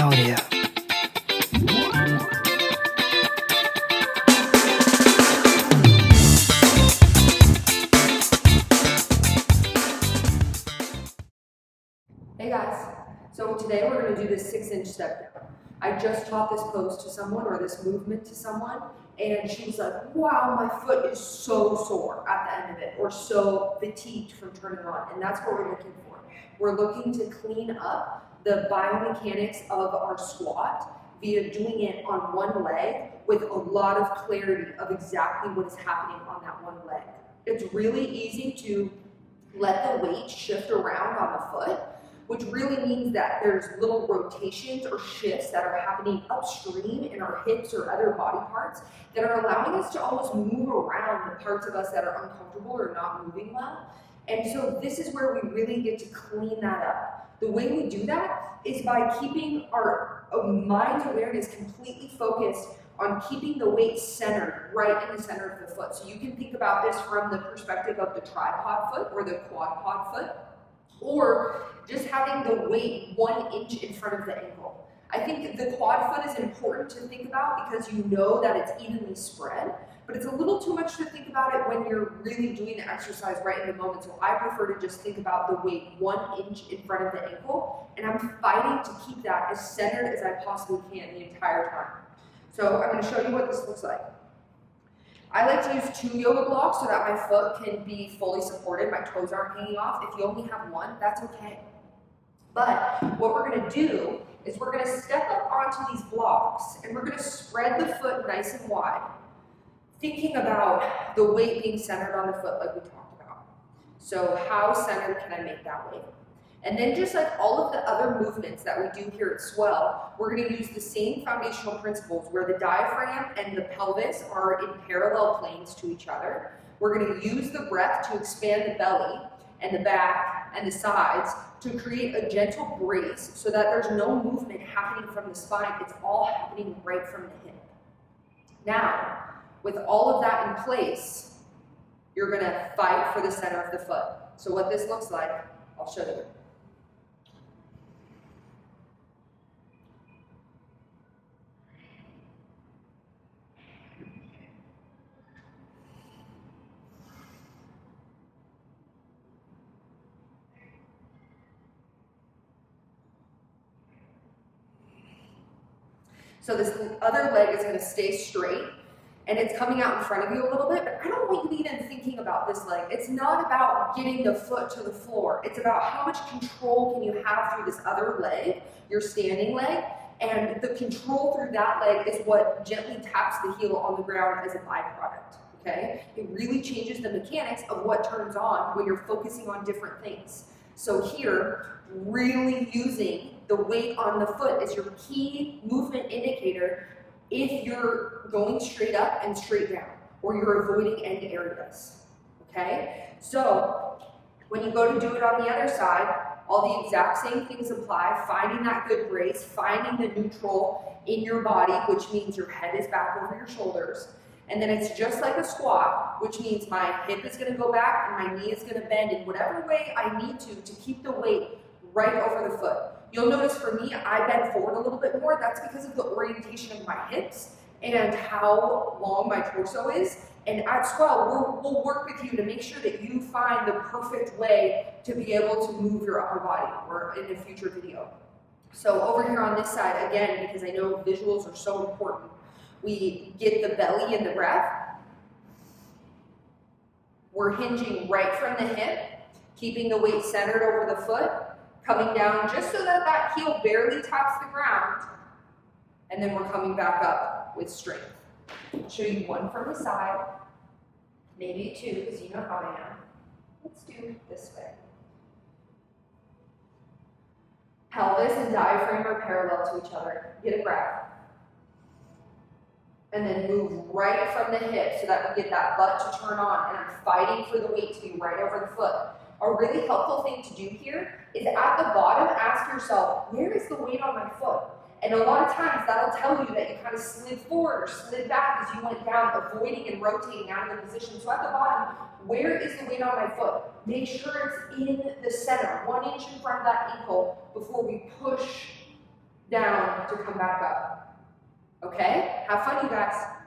Audio. Hey guys, so today we're going to do this 6-inch step down. I just taught this pose to someone or this movement to someone, and she was like, wow, my foot is so sore at the end of it, or so fatigued from turning on, and that's what we're looking for. We're looking to clean up the biomechanics of our squat via doing it on one leg with a lot of clarity of exactly what is happening on that one leg. It's really easy to let the weight shift around on the foot, which really means that there's little rotations or shifts that are happening upstream in our hips or other body parts that are allowing us to almost move around the parts of us that are uncomfortable or not moving well. And so this is where we really get to clean that up. The way we do that is by keeping our mind's awareness completely focused on keeping the weight centered right in the center of the foot. So you can think about this from the perspective of the tripod foot or the quad pod foot, or just having the weight 1 inch in front of the ankle. I think the quad foot is important to think about because you know that it's evenly spread, but it's a little too much to think about it when you're really doing the exercise right in the moment. So I prefer to just think about the weight 1 inch in front of the ankle, and I'm fighting to keep that as centered as I possibly can the entire time. So I'm going to show you what this looks like. I like to use 2 yoga blocks so that my foot can be fully supported, my toes aren't hanging off. If you only have one, that's okay. But what we're going to do is we're going to step up onto these blocks and we're going to spread the foot nice and wide, thinking about the weight being centered on the foot like we talked about. So how centered can I make that weight? And then just like all of the other movements that we do here at Swell, we're going to use the same foundational principles where the diaphragm and the pelvis are in parallel planes to each other. We're going to use the breath to expand the belly and the back and the sides to create a gentle brace so that there's no movement happening from the spine. It's all happening right from the hip. Now, with all of that in place, you're going to fight for the center of the foot. So what this looks like, I'll show you. So this other leg is going to stay straight and it's coming out in front of you a little bit, but I don't want you even thinking about this leg. It's not about getting the foot to the floor. It's about how much control can you have through this other leg, your standing leg, and the control through that leg is what gently taps the heel on the ground as a byproduct, okay? It really changes the mechanics of what turns on when you're focusing on different things. So here, really using the weight on the foot is your key movement indicator if you're going straight up and straight down, or you're avoiding end areas, okay? So when you go to do it on the other side, all the exact same things apply, finding that good brace, finding the neutral in your body, which means your head is back over your shoulders. And then it's just like a squat, which means my hip is going to go back and my knee is going to bend in whatever way I need to keep the weight right over the foot. You'll notice for me, I bend forward a little bit more. That's because of the orientation of my hips and how long my torso is. And at Swell, we'll work with you to make sure that you find the perfect way to be able to move your upper body, or in a future video. So over here on this side, again, because I know visuals are so important, we get the belly and the breath. We're hinging right from the hip, keeping the weight centered over the foot, coming down just so that that heel barely taps the ground, and then we're coming back up with strength. I'll show you one from the side, maybe 2, because you know how I am. Let's do it this way. Pelvis and diaphragm are parallel to each other. Get a breath. And then move right from the hip so that we get that butt to turn on, and I'm fighting for the weight to be right over the foot. A really helpful thing to do here is at the bottom, ask yourself, where is the weight on my foot? And a lot of times that'll tell you that you kind of slid forward or slid back as you went down, avoiding and rotating out of the position. So at the bottom, where is the weight on my foot? Make sure it's in the center, 1 inch in front of that ankle before we push down to come back up. Okay? Have fun, you guys.